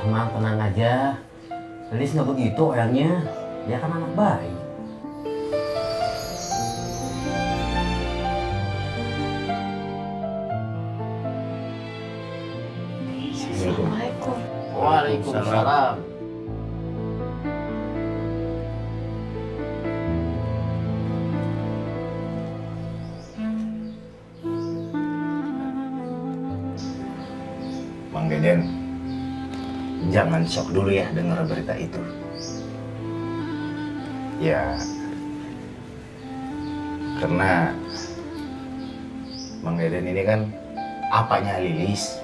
Mam, tenang aja. Lilis nggak begitu orangnya. Dia kan anak baik. Assalamualaikum. Waalaikumsalam. Mang Deden, jangan shock dulu ya dengar berita itu. Ya, karena Mang Deden ini kan apanya Lilis,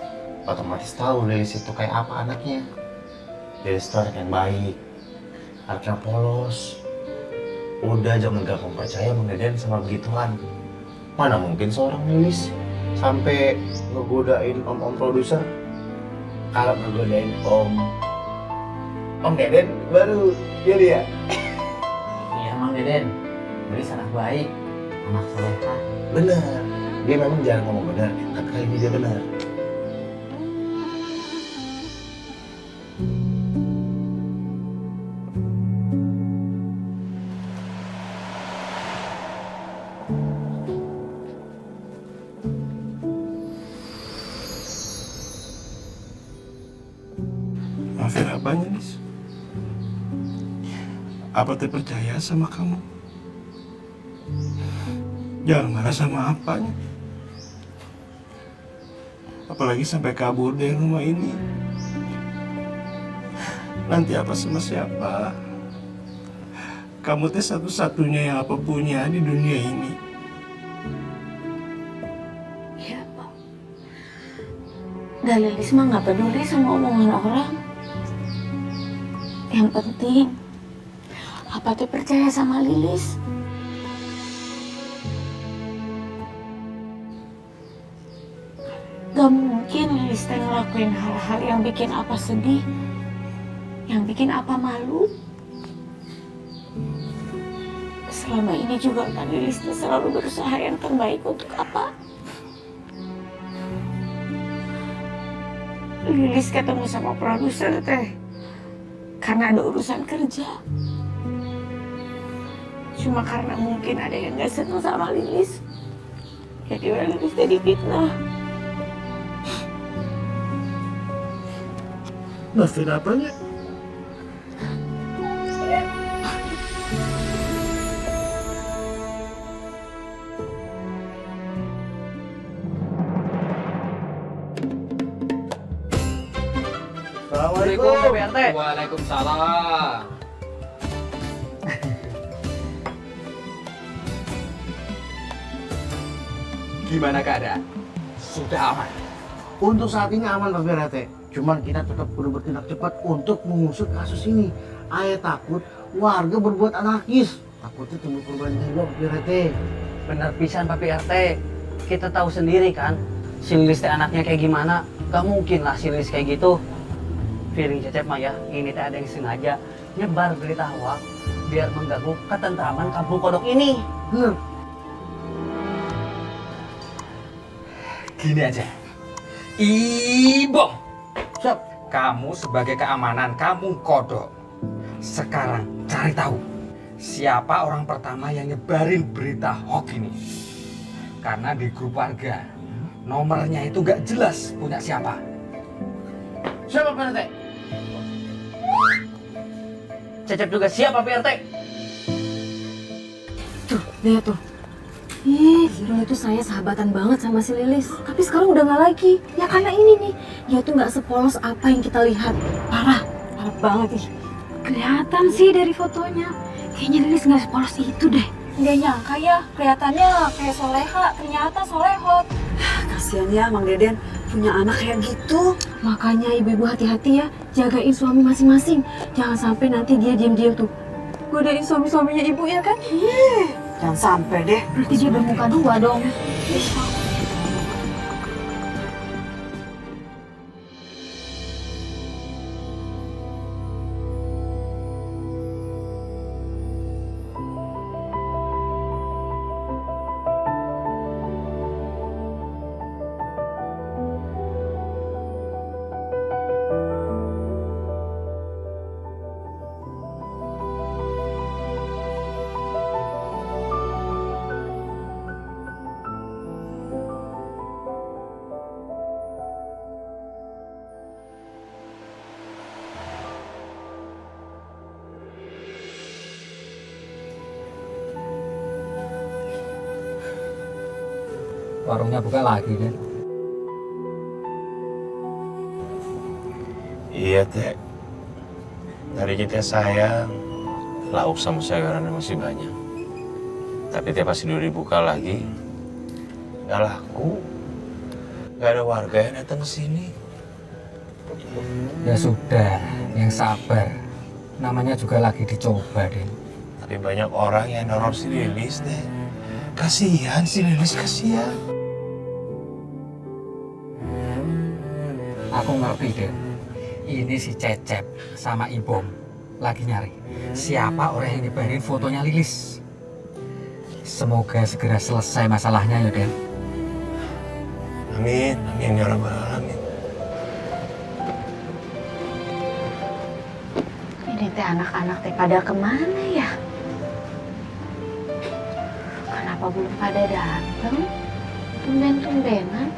otomatis tahu Lilis itu kayak apa anaknya. Lilis itu anak yang baik, anak yang polos. Udah jangan gampang percaya Mang Deden sama begituan. Mana mungkin seorang Lilis sampai ngegodain om-om produser. Kalau ngegodain Om Deden baru dia lihat. Iya Mang Deden. Lilis anak baik, anak solehah. Bener, dia memang jarang ngomong benar, tapi kali ini dia benar. Maafin apanya, Nis? Apa teh percaya sama kamu? Jangan marah sama apanya. Apalagi sampai kabur dari rumah ini. Nanti apa sama siapa? Kamu teh satu-satunya yang apa punya di dunia ini. Ya, Pak. Dan Lilis mah nggak peduli sama omongan orang. Yang penting, apa tuh percaya sama Lilis? Gak mungkin Lilis teh ngelakuin hal-hal yang bikin apa sedih, yang bikin apa malu. Selama ini juga kan Lilis teh selalu berusaha yang terbaik untuk apa? Lilis ketemu sama produser teh karena ada urusan kerja. Cuma karena mungkin ada yang gak seneng sama Lilis, jadi Lilis jadi fitnah. Maafin apanya? Assalamualaikum Pak PRT. Waalaikumsalam. Gimana keadaan? Sudah aman. Untuk saat ini aman Pak BRT. Cuman kita tetap perlu bertindak cepat untuk mengusut kasus ini. Ayah takut warga berbuat anarkis. Takutnya timbul korban jiwa Pak BRT. Bener pisan Pak PRT. Kita tahu sendiri kan, si Lilis teh anaknya kayak gimana. Gak mungkin lah si Lilis kayak gitu. Feeling Cecep mah ya, ini teh ada yang sengaja nyebar berita hoax biar mengganggu ketentraman kampung kodok ini. Bener. Gini aja, Ibong, Siap. kamu sebagai keamanan kampung kodok sekarang cari tahu siapa orang pertama yang nyebarin berita hoax ini. Karena di grup warga nomornya itu gak jelas punya siapa. Siapa Pak BRT? Cecep juga siapa Pak PRT? Tuh, lihat tuh. Ih, dulu itu saya sahabatan banget sama si Lilis. Tapi sekarang udah nggak lagi. Ya karena ini nih, dia tuh nggak sepolos apa yang kita lihat. Parah, parah banget ih. Kelihatan sih dari fotonya. Kayaknya Lilis nggak sepolos itu deh. Nggak nyangka ya, kelihatannya kayak soleha, ternyata solehot. Kasian ya Mang Deden punya anak kayak gitu. Makanya ibu-ibu hati-hati ya, jagain suami masing-masing. Jangan sampai nanti dia diam-diam tuh godain suami-suaminya ibu ya kan? Jangan sampai deh. Berarti dia bermuka dua dong. warungnya buka lagi Den. Iya, Teh. Tadi kita sayang, lauk sama sayurannya masih banyak. Tapi tiap pas dulu dibuka lagi, nggak laku. Nggak ada warga yang datang ke sini. Ya sudah, yang sabar. Namanya juga lagi dicoba Den. Tapi banyak orang yang neror si Lilis, Teh. Kasihan si Lilis, kasihan. Aku ngerti Den. Ini si Cecep sama Ibom lagi nyari siapa orang yang nyebarin fotonya Lilis. Semoga segera selesai masalahnya ya Den. Amin, amin ya rabbal alamin. Ini teh anak-anak teh pada kemana ya? Kenapa belum pada datang? Tumben-tumbenan.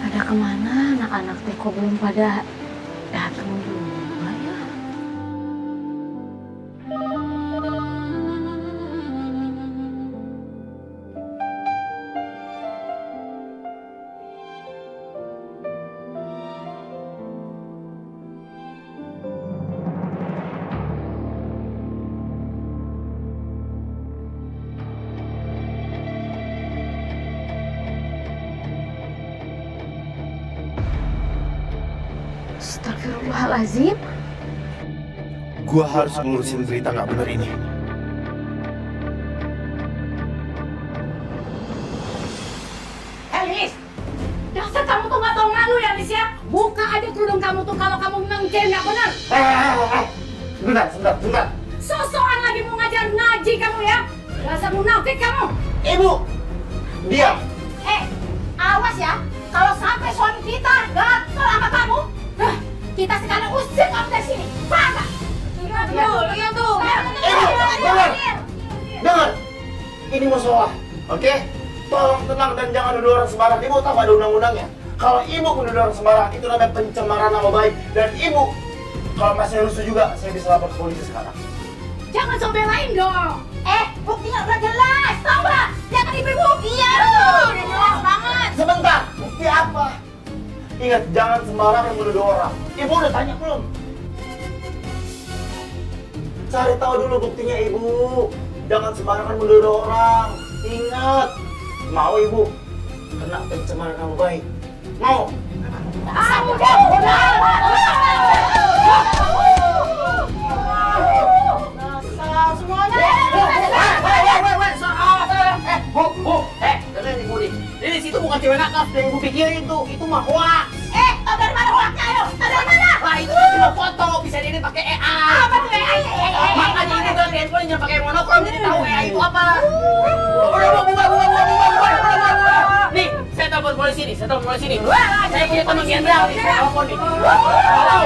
Pada kemana anak-anak teh kok belum pada datang juga ya? Astagfirullahaladzim. Gua harus ngurusin berita nggak bener ini. Elis, dasar kamu tuh nggak tahu malu ya, Lis ya? Buka aja kerudung kamu tuh kalau kamu memang cewek nggak benar. Sebentar. Sosokan lagi mau ngajar ngaji kamu ya? Dasar munafik kamu. Ibu, diam. Awas ya, kalau sampai suami kita gatel sama kamu, kita sekarang usir kamu dari sini. Paham nggak? Iya tuh. Ibu, dengar. Ini musola, oke? Tolong tenang dan jangan nuduh orang sembarang. Ibu tahu ada undang-undangnya. Kalau ibu menuduh orang sembarang, itu namanya pencemaran nama baik. Dan ibu, kalau masih rusuh juga, saya bisa lapor ke polisi sekarang. Jangan sombelain dong. Buktinya udah jelas, tau nggak? Jangan ibu-ibu. Iya udah jelas banget. Sebentar, bukti apa? Ingat, jangan sembarangan menuduh orang. Ibu udah tanya belum? Cari tahu dulu buktinya ibu. Jangan sembarangan menuduh orang. Ingat, mau ibu kena pencemaran nama baik? Mau? Udah. Semuanya. Kalian ibu nih. Ini situ bukan cewek nakal yang ibu pikirin tuh. Itu mah hoax. Tau dari mana hoaknya ayo? Tau dari mana? Lah itu cuma foto, bisa ini pakai AI. Apa tuh AI? Makanya ini kan handphone yang pakai monokrom, jadi tahu AI itu apa. Buka. Nih, saya telepon polisi nih, saya punya teman jenderal nih, saya telepon nih. Halo,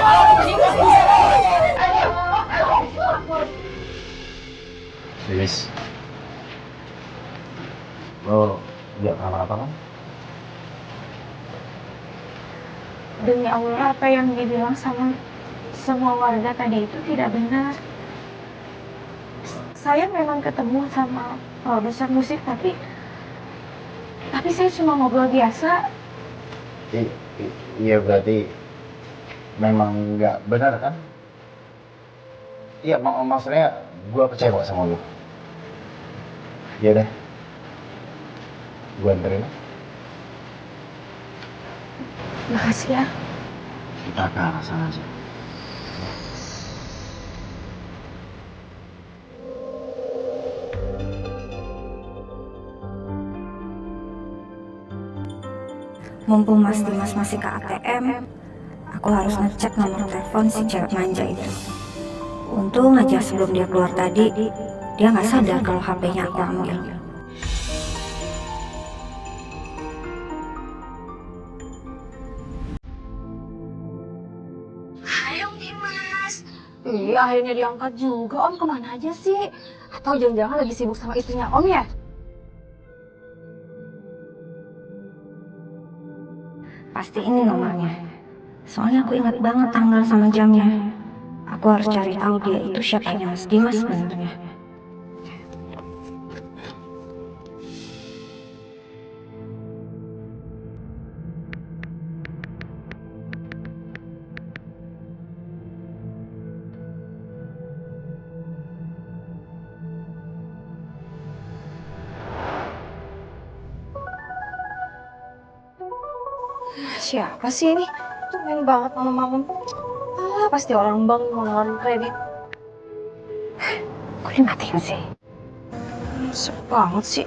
Lilis. Lo nggak kenapa-napa kan? Demi Allah, apa yang dibilang sama semua warga tadi itu tidak benar. Saya memang ketemu sama produser musik, tapi saya cuma ngobrol biasa. Iya berarti memang nggak benar kan? Iya maksudnya gue kecewa sama lu. Iya deh, gue anterin. Makasih ya. Kita ke arah sana aja. Mumpung Mas Dimas masih ke ATM, aku harus ngecek nomor telepon si cewek manja itu. Untung aja sebelum dia keluar tadi, dia nggak sadar kalau HP-nya aku ambil. Iya, akhirnya diangkat juga. Om kemana aja sih? Atau jangan-jangan lagi sibuk sama istrinya Om ya? Pasti ini nomornya. Soalnya aku ingat banget tanggal sama jamnya. Aku harus cari tahu dia itu siapanya Mas Dimas sebenarnya. Siapa sih ini? Tumben banget malam-malam. Ah, pasti orang bank mau nawarin kredit. Kok dimatiin sih? Sep banget sih.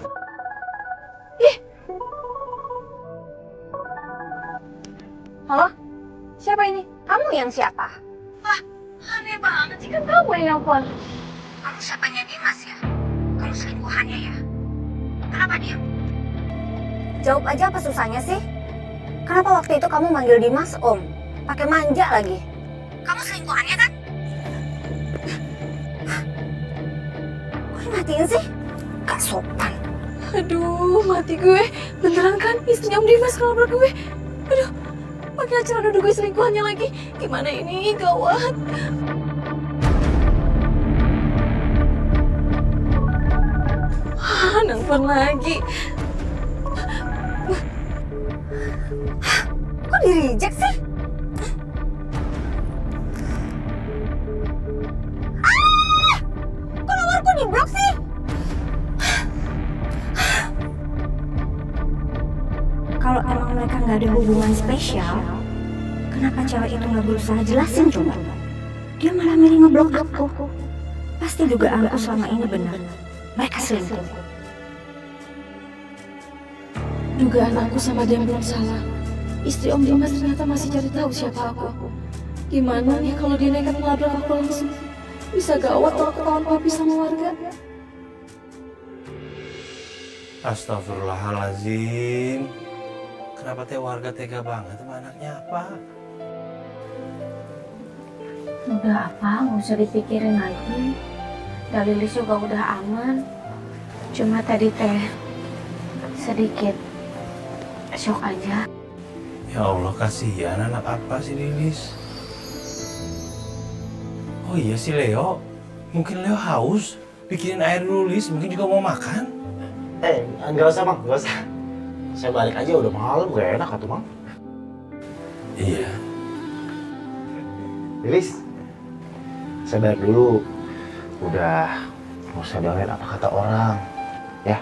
Halo? Siapa ini? Kamu yang siapa? Aneh banget sih, kan kamu yang nelfon. Kamu siapanya Dimas ya? Kamu selingkuhannya ya? Kenapa dia? Jawab aja apa susahnya sih? Kenapa waktu itu kamu manggil Dimas Om? Pakai manja lagi. Kamu selingkuhannya kan? Kok dimatiin sih? Gak sopan. Aduh, mati gue. Beneran kan istrinya Om Dimas ngelabrak gue. Aduh, pakai acara nuduh gue selingkuhannya lagi. Gimana ini? Gawat. Nelfon lagi. Kok di-reject sih? Kok nomorku di-blok sih? Kalau emang mereka nggak ada hubungan spesial, kenapa cewek itu nggak berusaha jelasin coba? Dia malah milih ngeblok aku. Pasti dugaanku selama ini benar. Mereka selingkuh. Dugaan aku sama dia belum salah. Istri Om Dimas ternyata masih cari tahu siapa aku. Gimana nih kalau dia nekat ngelabrak aku langsung? Bisa gawat kalau ketahuan papi sama warga. Astagfirullahaladzim. Kenapa teh warga tega banget sama anaknya apa? Udah apa, nggak usah dipikirin lagi. Dalilis juga udah aman. Cuma tadi teh sedikit shock aja. Ya Allah, kasihan anak apa sih Lilis? Oh iya si Leo. Mungkin Leo haus. Bikinin air dulu, Lis. Mungkin juga mau makan. Enggak usah, Mang. Enggak usah. Saya balik aja, udah malam. Gak enak atuh, Mang. Iya. Lilis, saya balik dulu. Udah, nggak usah dengerin apa kata orang. Ya,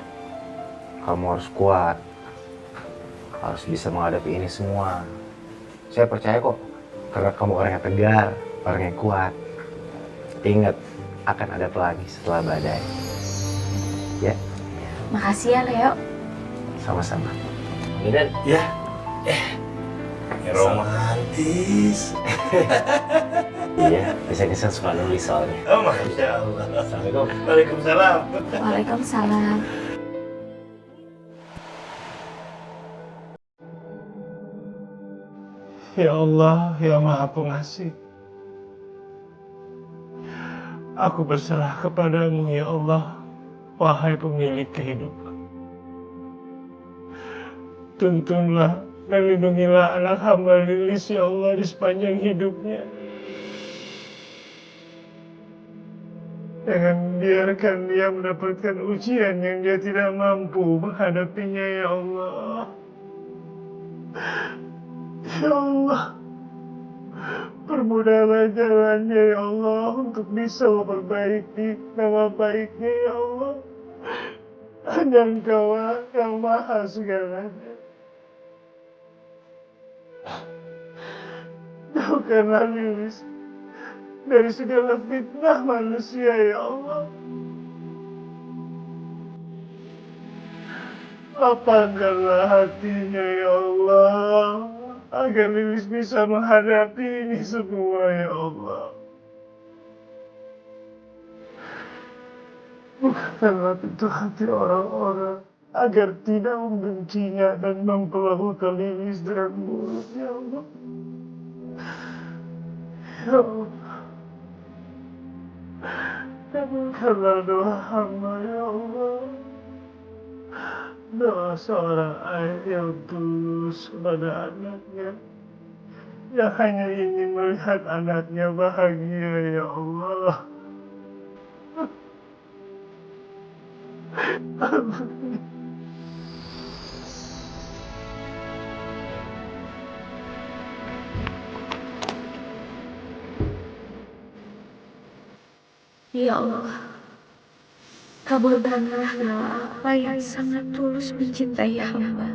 kamu harus kuat. Harus bisa menghadapi ini semua. Saya percaya kok, karena kamu orang yang tegar, orang yang kuat. Ingat, akan ada pelangi setelah badai. Ya, Makasih ya Leo. sama-sama. Dan Ya. Romantis. iya, bisa suka nulis soalnya. Oh, Masya Allah. Assalamualaikum. Waalaikumsalam. Waalaikumsalam. Ya Allah, ya Maha Pengasih. Aku berserah kepadamu ya Allah, wahai pemilik kehidupan. Tuntunlah dan lindungilah anak hamba Lilis ya Allah di sepanjang hidupnya. Jangan biarkan dia mendapatkan ujian yang dia tidak mampu menghadapinya ya Allah. Ya Allah, permudahlah jalannya ya Allah untuk bisa memperbaiki nama baiknya ya Allah. Hanya Engkau yang maha segalanya. Jauhkanlah Lilis dari segala fitnah manusia ya Allah. Lapangkanlah hatinya ya Allah, agar Lilis bisa menghadapi ini semua ya Allah. Bukakanlah pintu hati orang-orang agar tidak membencinya dan memperlakukan Lilis dengan buruk ya Allah. Ya Allah, Karena doa hamba ya Allah, doa seorang ayah yang tulus pada anaknya, yang hanya ingin melihat anaknya bahagia ya Allah. Ya Allah, kabulkanlah doa apa yang sangat tulus mencintai hamba.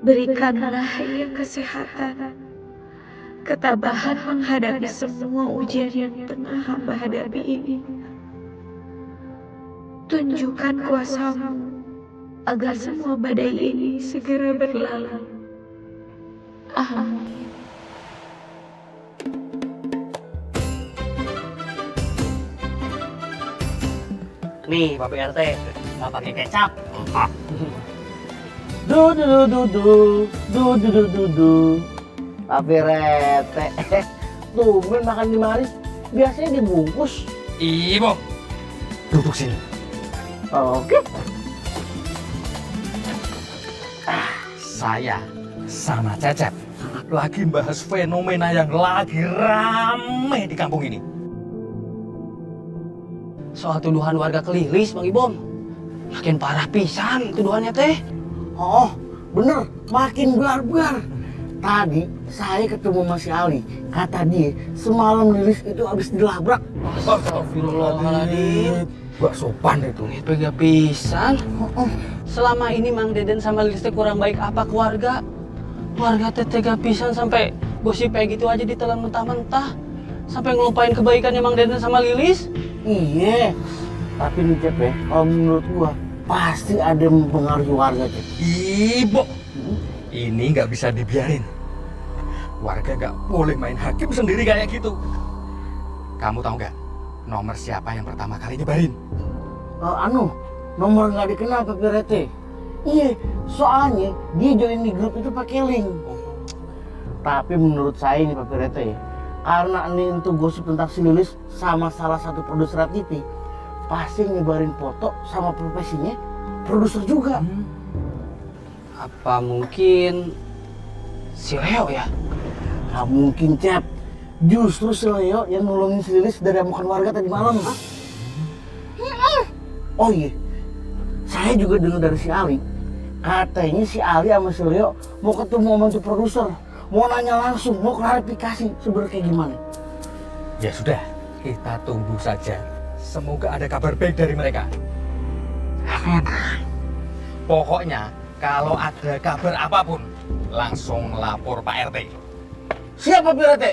Berikanlah ia kesehatan, ketabahan menghadapi semua ujian yang tengah hamba hadapi ini. Tunjukkan kuasa-Mu agar semua badai ini segera berlalu. Amin. Nih, Bapak RT, nggak pakai kecap. Tapi Rete, tumben makan di mari, biasanya dibungkus. Ibu, duduk sini. Oke. Saya sama Cecep lagi bahas fenomena yang lagi rame di kampung ini. Soal tuduhan warga ke Lilis, Bang Ibom. Makin parah pisan tuduhannya teh. Oh, bener, makin buar-buar. Tadi saya ketemu Mas Ali, kata dia semalam Lilis itu habis dilabrak. Astagfirullahaladzim. Gak sopan itu. Pega pisan. Selama ini Mang Deden sama Lilis teh kurang baik apa ke warga? Warga teh tega pisan sampai gosip kayak gitu aja ditelan mentah-mentah. Sampai ngelupain kebaikannya Mang Deden sama Lilis. Iya, tapi nih Cep ya, kalau menurut gua pasti ada yang mempengaruhi warga Cep. Ibu, ini nggak bisa dibiarin. Warga nggak boleh main hakim sendiri kayak gitu. Kamu tahu nggak nomor siapa yang pertama kali nyebarin? Nomor nggak dikenal Pak Rete. Iya, soalnya dia join di grup itu pakai link. Tapi menurut saya ini Pak Rete ya, karena ini untuk gosip tentang si Lilis sama salah satu produser TV, pasti nyebarin foto sama profesinya produser juga. Apa mungkin si Leo ya? Nggak mungkin Cep, justru si Leo yang nolongin si Lilis dari amukan warga tadi malam. Oh iya, saya juga dengar dari si Ali, katanya si Ali sama si Leo mau ketemu sama tuh produser, mau nanya langsung, mau klarifikasi sebenarnya kayak gimana. Ya sudah, kita tunggu saja. Semoga ada kabar baik dari mereka. Pokoknya kalau ada kabar apapun, langsung lapor Pak RT. Siap Pak RT.